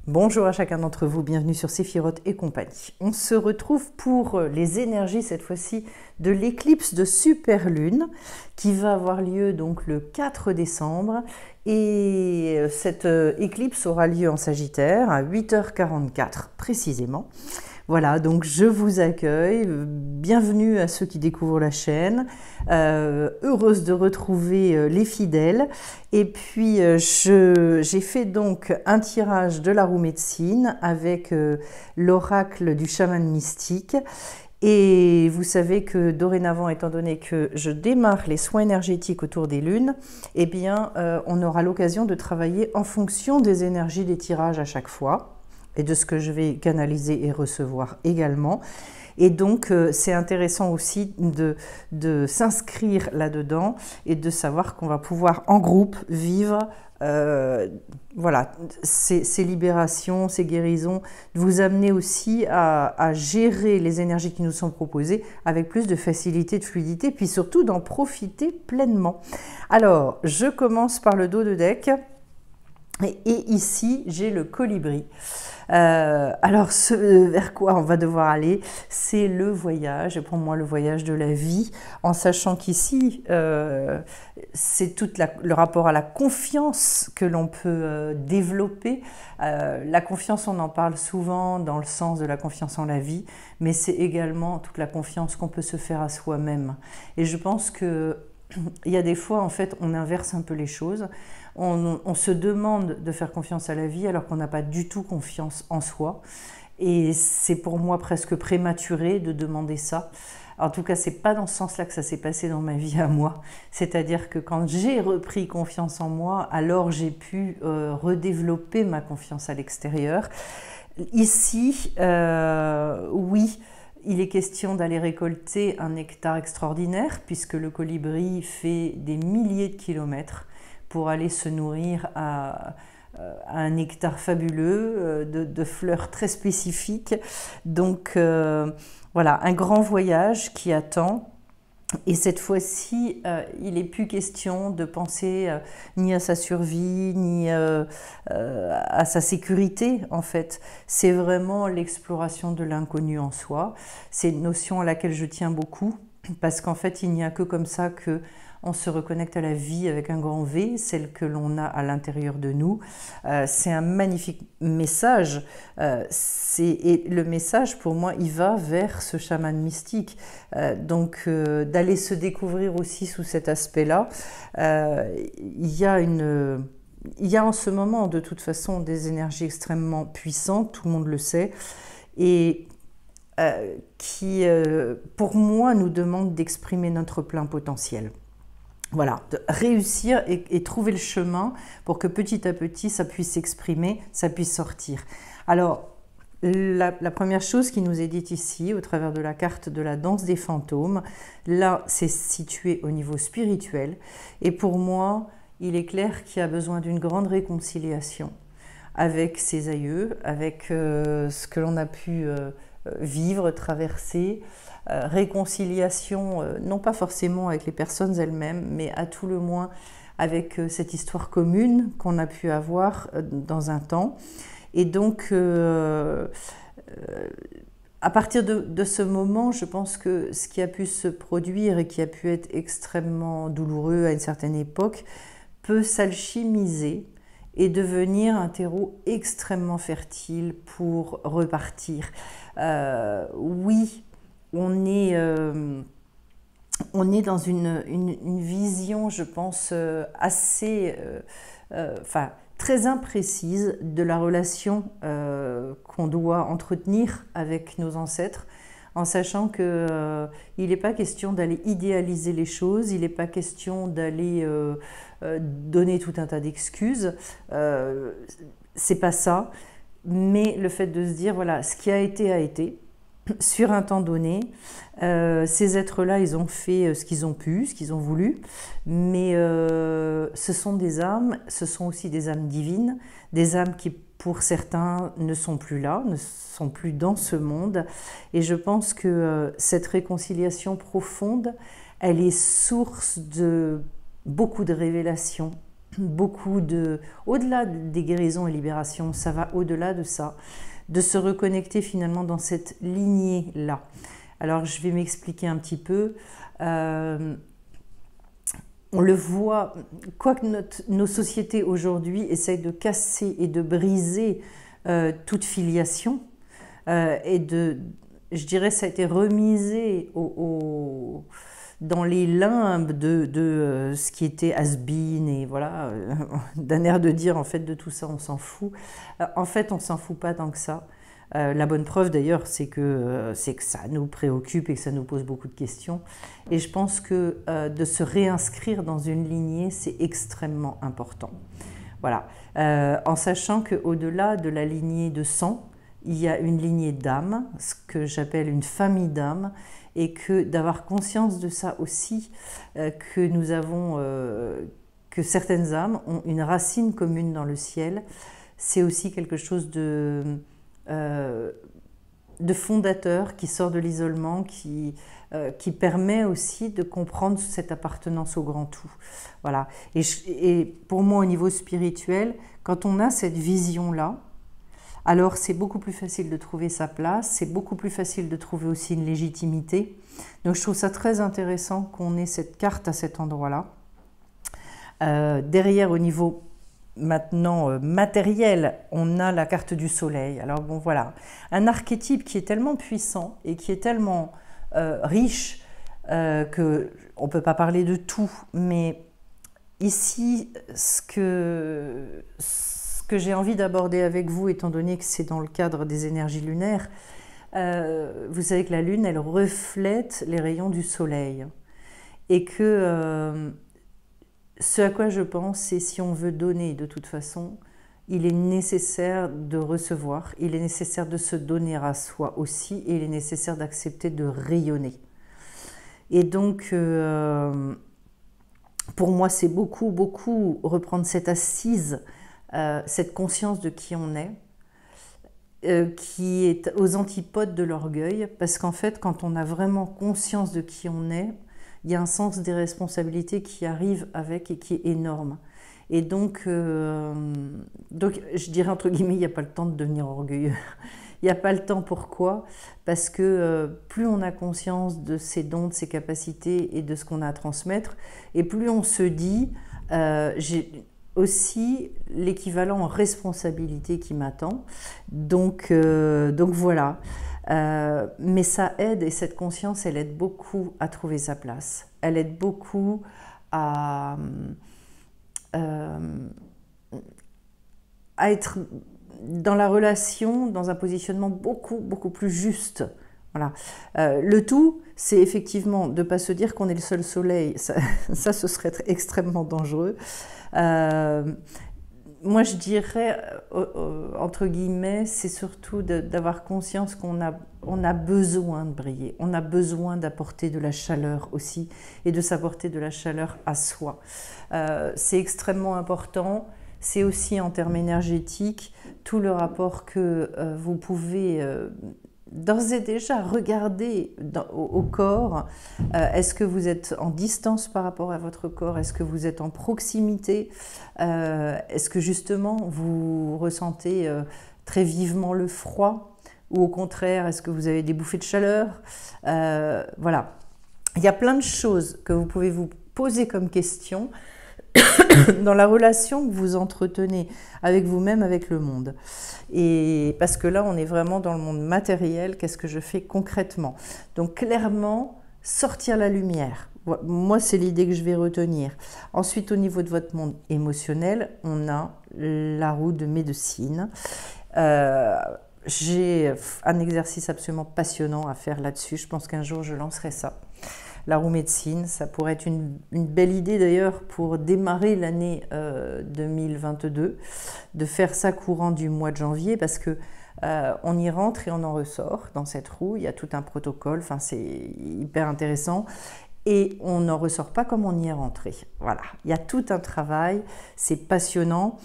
Bonjour à chacun d'entre vous, bienvenue sur Séphiroth et compagnie. On se retrouve pour les énergies cette fois-ci de l'éclipse de Superlune qui va avoir lieu donc le 4 décembre et cette éclipse aura lieu en Sagittaire à 8h44 précisément. Voilà, donc je vous accueille, bienvenue à ceux qui découvrent la chaîne, heureuse de retrouver les fidèles. Et puis j'ai fait donc un tirage de la roue médecine avec l'oracle du chaman mystique. Et vous savez que dorénavant, étant donné que je démarre les soins énergétiques autour des lunes, eh bien on aura l'occasion de travailler en fonction des énergies des tirages à chaque fois, et de ce que je vais canaliser et recevoir également. Et donc, c'est intéressant aussi de s'inscrire là-dedans et de savoir qu'on va pouvoir en groupe vivre voilà, ces libérations, ces guérisons, de vous amener aussi à gérer les énergies qui nous sont proposées avec plus de facilité, de fluidité, puis surtout d'en profiter pleinement. Alors, je commence par le dos de deck. Et ici, j'ai le colibri. Alors, ce vers quoi on va devoir aller, c'est le voyage, et pour moi le voyage de la vie, en sachant qu'ici, c'est tout le rapport à la confiance que l'on peut développer. La confiance, on en parle souvent dans le sens de la confiance en la vie, mais c'est également toute la confiance qu'on peut se faire à soi-même. Et je pense qu'il y a des fois, en fait, on inverse un peu les choses. On se demande de faire confiance à la vie alors qu'on n'a pas du tout confiance en soi. Et c'est pour moi presque prématuré de demander ça. En tout cas, c'est pas dans ce sens-là que ça s'est passé dans ma vie à moi. C'est-à-dire que quand j'ai repris confiance en moi, alors j'ai pu redévelopper ma confiance à l'extérieur. Ici, oui, il est question d'aller récolter un nectar extraordinaire puisque le colibri fait des milliers de kilomètres pour aller se nourrir à un nectar fabuleux, de fleurs très spécifiques. Donc voilà, un grand voyage qui attend. Et cette fois-ci, il n'est plus question de penser ni à sa survie, ni à sa sécurité, en fait. C'est vraiment l'exploration de l'inconnu en soi. C'est une notion à laquelle je tiens beaucoup, parce qu'en fait, il n'y a que comme ça que on se reconnecte à la vie avec un grand V, celle que l'on a à l'intérieur de nous. C'est un magnifique message. Et le message, pour moi, il va vers ce chaman mystique. Donc, d'aller se découvrir aussi sous cet aspect-là. Il y a en ce moment, de toute façon, des énergies extrêmement puissantes, tout le monde le sait, et qui, pour moi, nous demandent d'exprimer notre plein potentiel. Voilà, de réussir et trouver le chemin pour que petit à petit ça puisse s'exprimer, ça puisse sortir. Alors, la première chose qui nous est dite ici, au travers de la carte de la danse des fantômes, là c'est situé au niveau spirituel. Et pour moi, il est clair qu'il y a besoin d'une grande réconciliation avec ses aïeux, avec ce que l'on a pu vivre, traverser. Réconciliation, non pas forcément avec les personnes elles-mêmes, mais à tout le moins avec cette histoire commune qu'on a pu avoir dans un temps. Et donc, à partir de ce moment, je pense que ce qui a pu se produire et qui a pu être extrêmement douloureux à une certaine époque peut s'alchimiser et devenir un terreau extrêmement fertile pour repartir. Oui, on est dans une vision, je pense, assez, très imprécise de la relation qu'on doit entretenir avec nos ancêtres, en sachant qu'il n'est pas question d'aller idéaliser les choses, il n'est pas question d'aller donner tout un tas d'excuses, c'est pas ça, mais le fait de se dire, voilà, ce qui a été, sur un temps donné, ces êtres-là, ils ont fait ce qu'ils ont pu, ce qu'ils ont voulu, mais ce sont des âmes, ce sont aussi des âmes divines, des âmes qui, pour certains, ne sont plus là, ne sont plus dans ce monde. Et je pense que cette réconciliation profonde, elle est source de beaucoup de révélations, beaucoup de... Au-delà des guérisons et libérations, ça va au-delà de ça, de se reconnecter finalement dans cette lignée-là. Alors je vais m'expliquer un petit peu. On le voit, quoique nos sociétés aujourd'hui essayent de casser et de briser toute filiation, et je dirais, ça a été remisé dans les limbes de ce qui était has-been, et voilà, d'un air de dire, en fait, de tout ça, on s'en fout. En fait, on s'en fout pas tant que ça. La bonne preuve d'ailleurs, c'est que ça nous préoccupe et que ça nous pose beaucoup de questions. Et je pense que de se réinscrire dans une lignée, c'est extrêmement important. Voilà. En sachant qu'au-delà de la lignée de sang, il y a une lignée d'âme, ce que j'appelle une famille d'âme, et que d'avoir conscience de ça aussi, que certaines âmes ont une racine commune dans le ciel, c'est aussi quelque chose de fondateur qui sort de l'isolement, qui permet aussi de comprendre cette appartenance au grand tout. Voilà. Et pour moi, au niveau spirituel, quand on a cette vision-là, alors c'est beaucoup plus facile de trouver sa place, c'est beaucoup plus facile de trouver aussi une légitimité. Donc je trouve ça très intéressant qu'on ait cette carte à cet endroit-là. Derrière, au niveau maintenant matériel, on a la carte du soleil. Alors bon, voilà, un archétype qui est tellement puissant et qui est tellement riche que on peut pas parler de tout, mais ici, ce que j'ai envie d'aborder avec vous, étant donné que c'est dans le cadre des énergies lunaires, vous savez que la lune, elle reflète les rayons du soleil, et que ce à quoi je pense, c'est si on veut donner de toute façon, il est nécessaire de recevoir, il est nécessaire de se donner à soi aussi, et il est nécessaire d'accepter de rayonner. Et donc, pour moi, c'est beaucoup, beaucoup reprendre cette assise, cette conscience de qui on est, qui est aux antipodes de l'orgueil, parce qu'en fait, quand on a vraiment conscience de qui on est, il y a un sens des responsabilités qui arrive avec et qui est énorme. Et donc je dirais entre guillemets, il n'y a pas le temps de devenir orgueilleux. Il n'y a pas le temps, pourquoi? Parce que plus on a conscience de ses dons, de ses capacités et de ce qu'on a à transmettre, et plus on se dit, j'ai aussi l'équivalent en responsabilité qui m'attend. Donc voilà. Mais ça aide, et cette conscience, elle aide beaucoup à trouver sa place. Elle aide beaucoup à être dans la relation, dans un positionnement beaucoup, beaucoup plus juste. Voilà. Le tout, c'est effectivement de ne pas se dire qu'on est le seul soleil. Ça, ce serait extrêmement dangereux. Moi, je dirais, entre guillemets, c'est surtout d'avoir conscience qu'on a besoin de briller. On a besoin d'apporter de la chaleur aussi, et de s'apporter de la chaleur à soi. C'est extrêmement important. C'est aussi en termes énergétiques, tout le rapport que vous pouvez d'ores et déjà regarder au corps. Est-ce que vous êtes en distance par rapport à votre corps? Est-ce que vous êtes en proximité? Est-ce que justement vous ressentez très vivement le froid? Ou au contraire, est-ce que vous avez des bouffées de chaleur? Voilà. Il y a plein de choses que vous pouvez vous poser comme question dans la relation que vous entretenez avec vous-même, avec le monde. Et parce que là, on est vraiment dans le monde matériel. Qu'est-ce que je fais concrètement? Donc clairement, sortir la lumière. Moi, c'est l'idée que je vais retenir. Ensuite, au niveau de votre monde émotionnel, on a la roue de médecine. J'ai un exercice absolument passionnant à faire là-dessus. Je pense qu'un jour, je lancerai ça. La roue médecine, ça pourrait être une belle idée d'ailleurs pour démarrer l'année 2022, de faire ça courant du mois de janvier, parce que on y rentre et on en ressort dans cette roue. Il y a tout un protocole, enfin, c'est hyper intéressant. Et on n'en ressort pas comme on y est rentré. Voilà, il y a tout un travail, c'est passionnant.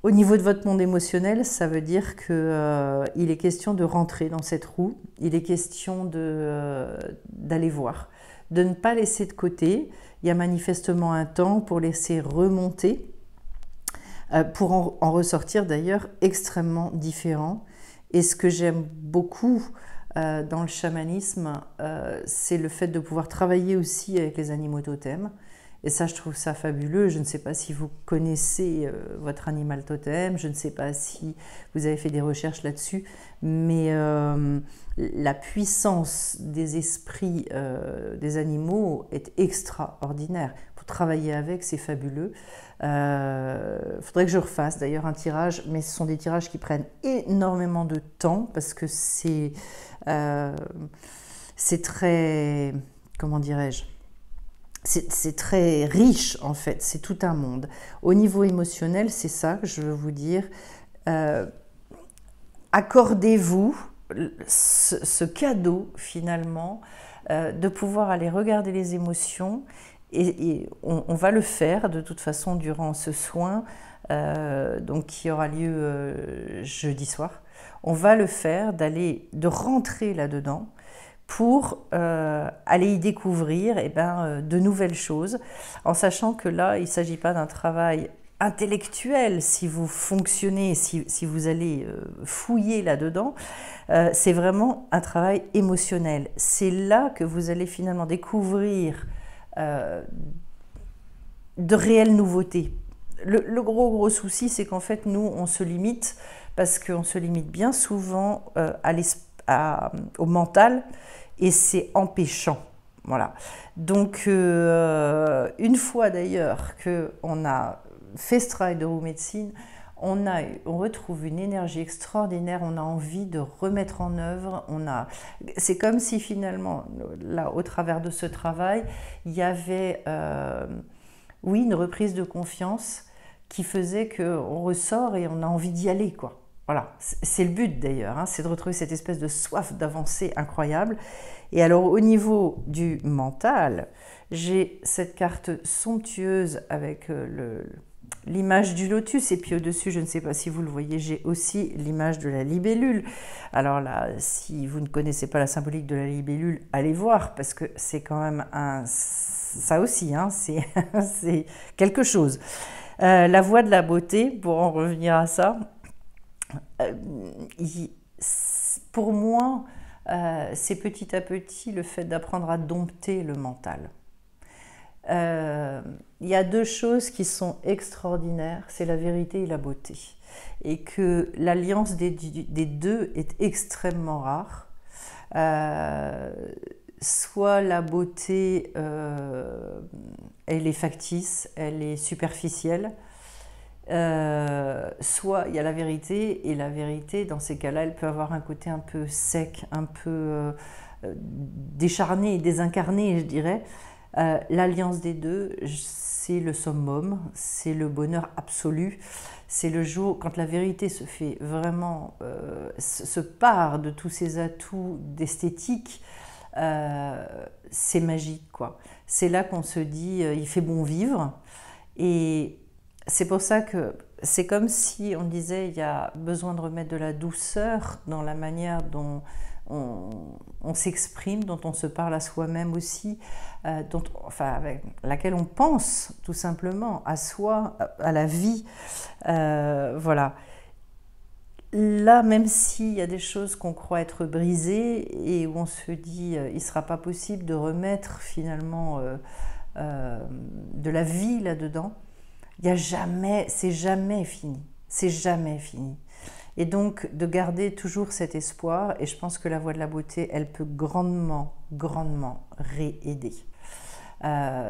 Au niveau de votre monde émotionnel, ça veut dire qu'il est question de rentrer dans cette roue, il est question d'aller voir, de ne pas laisser de côté. il y a manifestement un temps pour laisser remonter, pour en ressortir d'ailleurs extrêmement différent. Et ce que j'aime beaucoup dans le chamanisme, c'est le fait de pouvoir travailler aussi avec les animaux totems. Et ça, je trouve ça fabuleux. Je ne sais pas si vous connaissez votre animal totem, je ne sais pas si vous avez fait des recherches là-dessus, mais la puissance des esprits des animaux est extraordinaire. Pour travailler avec, c'est fabuleux. Faudrait que je refasse d'ailleurs un tirage, mais ce sont des tirages qui prennent énormément de temps parce que c'est très, comment dirais-je, c'est très riche en fait, c'est tout un monde. Au niveau émotionnel, c'est ça que je veux vous dire. Accordez-vous ce cadeau finalement de pouvoir aller regarder les émotions et on va le faire de toute façon durant ce soin donc qui aura lieu jeudi soir. On va le faire, de rentrer là-dedans pour aller y découvrir de nouvelles choses, en sachant que là, il ne s'agit pas d'un travail intellectuel si vous fonctionnez, si vous allez fouiller là-dedans, c'est vraiment un travail émotionnel. C'est là que vous allez finalement découvrir de réelles nouveautés. Le gros souci, c'est qu'en fait, nous, on se limite, parce qu'on se limite bien souvent au mental, et c'est empêchant. Voilà. Donc, une fois d'ailleurs qu'on a fait ce travail de roue médecine, on retrouve une énergie extraordinaire, on a envie de remettre en œuvre, c'est comme si finalement, là, au travers de ce travail, il y avait, oui, une reprise de confiance qui faisait qu'on ressort et on a envie d'y aller, quoi. Voilà, c'est le but d'ailleurs, hein, c'est de retrouver cette espèce de soif d'avancer incroyable. Et alors au niveau du mental, j'ai cette carte somptueuse avec l'image du lotus, et puis au-dessus, je ne sais pas si vous le voyez, j'ai aussi l'image de la libellule. Alors là, si vous ne connaissez pas la symbolique de la libellule, allez voir, parce que c'est quand même ça aussi, hein, c'est quelque chose. La voie de la beauté, pour en revenir à ça, pour moi, c'est petit à petit le fait d'apprendre à dompter le mental. Il y a deux choses qui sont extraordinaires, c'est la vérité et la beauté. Et que l'alliance des deux est extrêmement rare. Soit la beauté, elle est factice, elle est superficielle, soit il y a la vérité, et la vérité, dans ces cas-là, elle peut avoir un côté un peu sec, un peu décharné, désincarné, je dirais. L'alliance des deux, c'est le summum, c'est le bonheur absolu. C'est le jour quand la vérité se fait vraiment, se part de tous ses atouts d'esthétique, c'est magique, quoi. C'est là qu'on se dit, il fait bon vivre. Et c'est pour ça que c'est comme si on disait, il y a besoin de remettre de la douceur dans la manière dont on s'exprime, dont on se parle à soi-même aussi, avec laquelle on pense tout simplement à soi, à la vie. Voilà. Là, même s'il y a des choses qu'on croit être brisées et où on se dit il ne sera pas possible de remettre finalement de la vie là-dedans, c'est jamais fini. C'est jamais fini. Et donc, de garder toujours cet espoir, et je pense que la voie de la beauté, elle peut grandement, grandement réaider.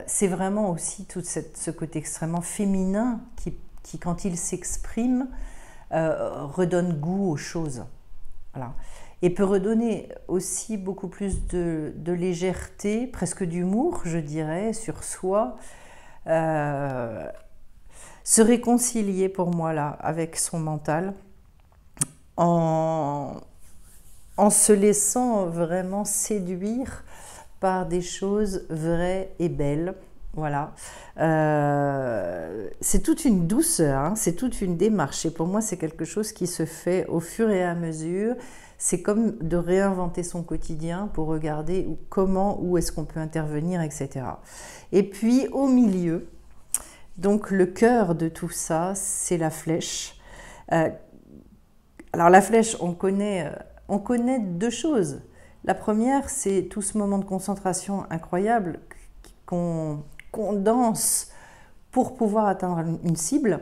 C'est vraiment aussi tout ce côté extrêmement féminin qui quand il s'exprime, redonne goût aux choses. Voilà. Et peut redonner aussi beaucoup plus de légèreté, presque d'humour, je dirais, sur soi. Se réconcilier pour moi là avec son mental, en se laissant vraiment séduire par des choses vraies et belles. Voilà. C'est toute une douceur, hein, c'est toute une démarche. Et pour moi, c'est quelque chose qui se fait au fur et à mesure. c'est comme de réinventer son quotidien pour regarder comment, où est-ce qu'on peut intervenir, etc. Et puis au milieu, donc le cœur de tout ça, c'est la flèche. Alors la flèche, on connaît deux choses. La première, c'est tout ce moment de concentration incroyable qu'on condense pour pouvoir atteindre une cible.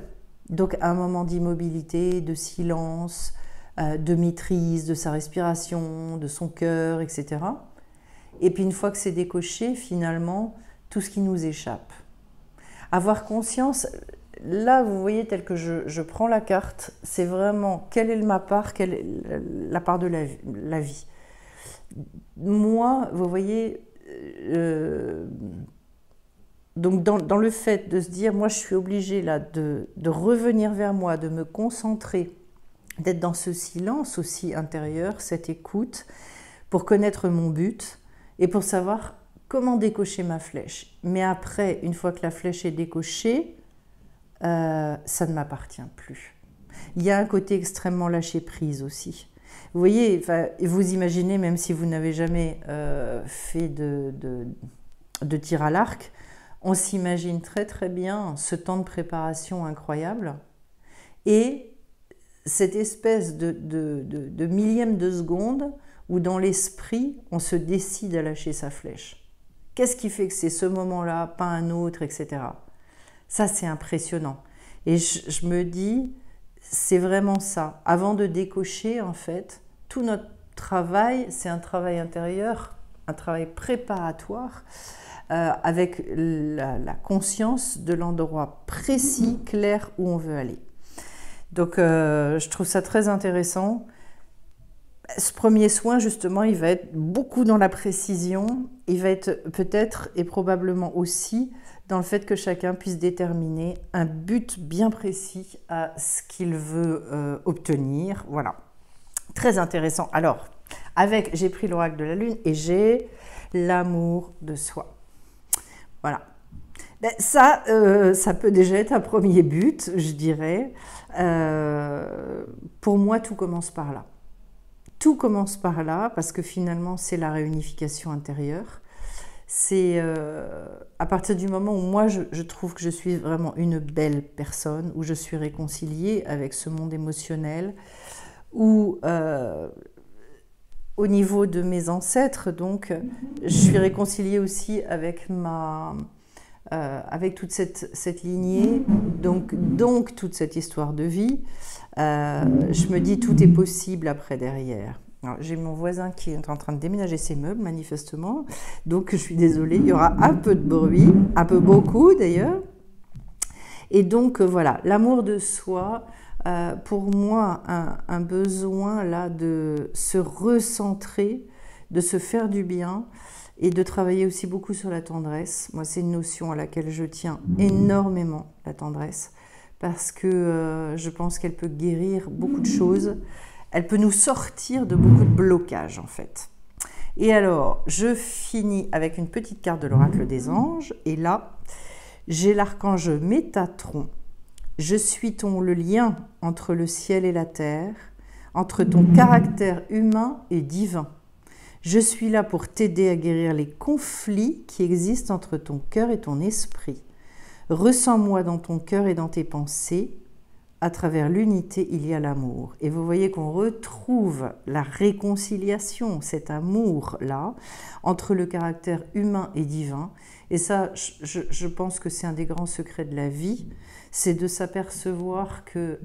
Donc un moment d'immobilité, de silence, de maîtrise de sa respiration, de son cœur, etc. Et puis une fois que c'est décoché, finalement, tout ce qui nous échappe. Avoir conscience, là vous voyez tel que je prends la carte, c'est vraiment quelle est ma part, quelle est la part de la vie. Moi, vous voyez, donc dans le fait de se dire, moi je suis obligée là de revenir vers moi, de me concentrer, d'être dans ce silence aussi intérieur, cette écoute, pour connaître mon but et pour savoir comment décocher ma flèche. Mais après, une fois que la flèche est décochée, ça ne m'appartient plus. Il y a un côté extrêmement lâcher prise aussi. Vous voyez, vous imaginez, même si vous n'avez jamais fait de tir à l'arc, on s'imagine très très bien ce temps de préparation incroyable et cette espèce de millième de seconde où dans l'esprit, on se décide à lâcher sa flèche. Qu'est-ce qui fait que c'est ce moment-là, pas un autre, etc. Ça, c'est impressionnant. Et je me dis, c'est vraiment ça. Avant de décocher, en fait, tout notre travail, c'est un travail intérieur, un travail préparatoire, avec la conscience de l'endroit précis, clair, où on veut aller. Donc, je trouve ça très intéressant. Ce premier soin, justement, il va être beaucoup dans la précision. Il va être peut-être et probablement aussi dans le fait que chacun puisse déterminer un but bien précis à ce qu'il veut obtenir. Voilà. Très intéressant. Alors, j'ai pris l'oracle de la Lune et j'ai l'amour de soi. Voilà. Ben, ça peut déjà être un premier but, je dirais. Pour moi, tout commence par là. Tout commence par là parce que finalement, c'est la réunification intérieure. C'est à partir du moment où moi, je trouve que je suis vraiment une belle personne, où je suis réconciliée avec ce monde émotionnel, où au niveau de mes ancêtres, donc, je suis réconciliée aussi avec avec toute cette lignée, donc toute cette histoire de vie. Je me dis tout est possible après derrière. J'ai mon voisin qui est en train de déménager ses meubles manifestement, donc je suis désolée, il y aura un peu de bruit, un peu beaucoup d'ailleurs. Et donc voilà, l'amour de soi, pour moi un besoin là de se recentrer, de se faire du bien et de travailler aussi beaucoup sur la tendresse. Moi, c'est une notion à laquelle je tiens énormément, la tendresse, parce que je pense qu'elle peut guérir beaucoup de choses. Elle peut nous sortir de beaucoup de blocages, en fait. Et alors, je finis avec une petite carte de l'oracle des anges. Et là, j'ai l'archange Métatron. Je suis le lien entre le ciel et la terre, entre ton caractère humain et divin. Je suis là pour t'aider à guérir les conflits qui existent entre ton cœur et ton esprit. Ressens-moi dans ton cœur et dans tes pensées. À travers l'unité, il y a l'amour. Et vous voyez qu'on retrouve la réconciliation, cet amour-là, entre le caractère humain et divin. Et ça, je pense que c'est un des grands secrets de la vie, c'est de s'apercevoir que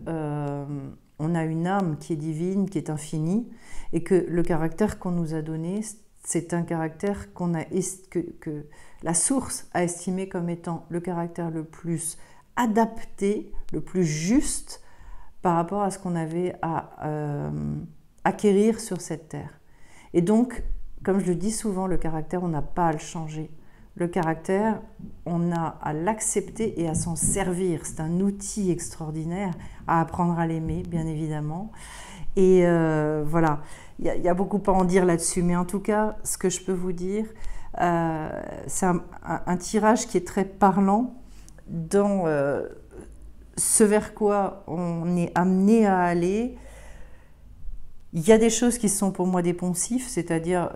on a une âme qui est divine, qui est infinie, et que le caractère qu'on nous a donné, c'est un caractère que la source a estimé comme étant le caractère le plus adapté, le plus juste par rapport à ce qu'on avait à acquérir sur cette terre. Et donc, comme je le dis souvent, le caractère, on n'a pas à le changer. Le caractère, on a à l'accepter et à s'en servir. C'est un outil extraordinaire à apprendre à l'aimer, bien évidemment. Et voilà, il y a beaucoup à en dire là-dessus. Mais en tout cas, ce que je peux vous dire, c'est un tirage qui est très parlant dans ce vers quoi on est amené à aller. Il y a des choses qui sont pour moi des poncifs, c'est-à-dire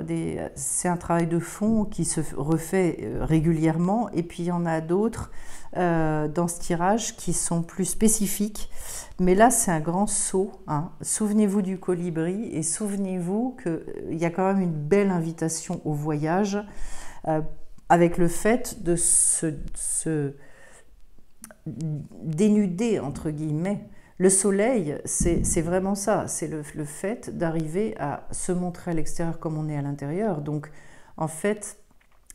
c'est un travail de fond qui se refait régulièrement, et puis il y en a d'autres dans ce tirage qui sont plus spécifiques. Mais là, c'est un grand saut, hein. Souvenez-vous du colibri et souvenez-vous qu'il y a quand même une belle invitation au voyage avec le fait de se dénuder, entre guillemets. Le soleil, c'est vraiment ça, c'est le fait d'arriver à se montrer à l'extérieur comme on est à l'intérieur. Donc, en fait,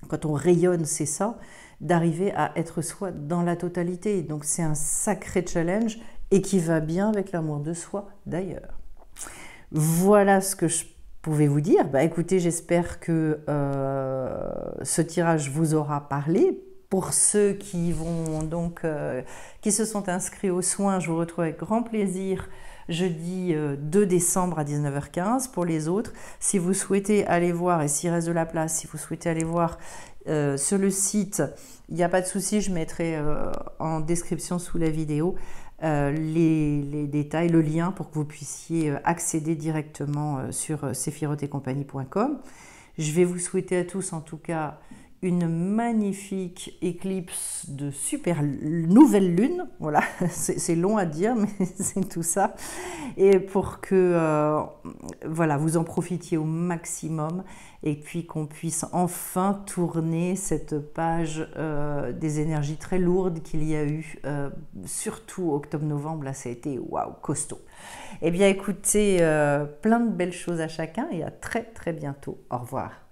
quand on rayonne, c'est ça, d'arriver à être soi dans la totalité. Donc, c'est un sacré challenge et qui va bien avec l'amour de soi, d'ailleurs. Voilà ce que je pouvais vous dire. Bah, écoutez, j'espère que ce tirage vous aura parlé. Pour ceux qui vont donc, qui se sont inscrits aux soins, je vous retrouve avec grand plaisir jeudi 2 décembre à 19h15. Pour les autres, si vous souhaitez aller voir, et s'il reste de la place, si vous souhaitez aller voir sur le site, il n'y a pas de souci, je mettrai en description sous la vidéo les détails, le lien pour que vous puissiez accéder directement sur sephirotetcompagnie.com. Je vais vous souhaiter à tous en tout cas une magnifique éclipse de super nouvelle lune, voilà, c'est long à dire, mais c'est tout ça, et pour que voilà, vous en profitiez au maximum, et puis qu'on puisse enfin tourner cette page des énergies très lourdes qu'il y a eu, surtout octobre-novembre, là ça a été waouh, costaud. Eh bien écoutez, plein de belles choses à chacun, et à très très bientôt, au revoir.